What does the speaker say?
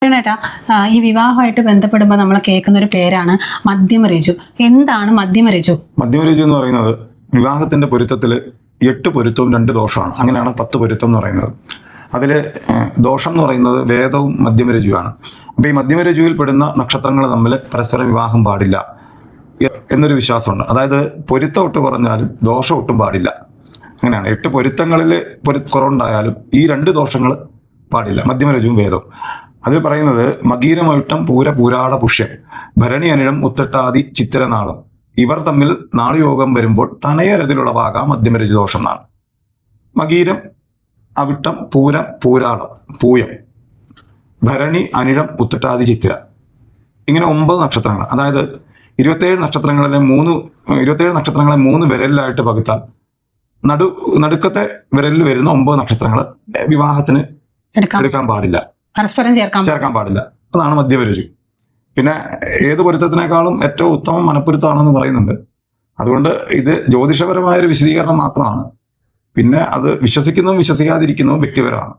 ഏട്ടാ, ഈ വിവാഹമായിട്ട് ബന്ധപ്പെടുമ്പോൾ നമ്മൾ കേൾക്കുന്ന ഒരു പേരാണ് മധ്യമരജു. എന്താണ് മധ്യമരജു? മധ്യമരജു എന്ന് പറയുന്നത് വിവാഹത്തിന്റെ പൊരുത്തത്തിൽ 8 പൊരുത്തവും 2 ദോഷമാണ്. അങ്ങനെയാണ് 10 പൊരുത്തം എന്ന് പറയുന്നത്. അതിൽ ദോഷം എന്ന് പറയുന്നത് വേദവും മധ്യമരജുവാണ്. അപ്പോൾ ഈ മധ്യമരജുവിൽ പെടുന്ന നക്ഷത്രങ്ങൾ തമ്മിൽ പരസ്പരം വിവാഹം പാടില്ല എന്നൊരു വിശ്വാസമുണ്ട്. അതായത് പൊരുത്തം ഒട്ട് കുറഞ്ഞാലും ദോഷം ഒട്ടും പാടില്ല. അങ്ങനെയാണ് 8 പൊരുത്തങ്ങളിൽ കുറവുണ്ടായാലും ഈ 2 ദോഷങ്ങൾ പാടില്ല, മധ്യമരജുവും വേദവും. അതിൽ പറയുന്നത് മകീരമൊട്ടം പൂര പൂരാട പുഷ്യം ഭരണി അനിഴം ഉത്തട്ടാതി ചിത്തിരനാളം ഇവർ തമ്മിൽ നാളുയോഗം വരുമ്പോൾ തനയരതിലുളവാകാം മധ്യമരജു ദോഷം എന്നാണ്. മകീരം, അവിട്ടം, പൂരം, പൂരാടം, പൂയം, ഭരണി, അനിഴം, ഉത്തട്ടാതി, ചിത്തിര, ഇങ്ങനെ 9 നക്ഷത്രങ്ങൾ. അതായത് 27 നക്ഷത്രങ്ങളെ 3 വിരലിലായിട്ട് പകുത്താൽ നടുക്കത്തെ വിരലിൽ വരുന്ന 9 നക്ഷത്രങ്ങൾ വിവാഹത്തിന് എടുക്കാൻ പാടില്ല, പരസ്പരം ചേർക്കാൻ പാടില്ല. അതാണ് മധ്യമരജു. പിന്നെ ഏത് പൊരുത്തത്തിനേക്കാളും ഏറ്റവും ഉത്തമം മനപ്പൊരുത്തമാണെന്ന് പറയുന്നുണ്ട്. അതുകൊണ്ട് ഇത് ജ്യോതിഷപരമായ ഒരു വിശദീകരണം മാത്രമാണ്. പിന്നെ അത് വിശ്വസിക്കുന്നതും വിശ്വസിക്കാതിരിക്കുന്നതും വ്യക്തിപരമാണ്.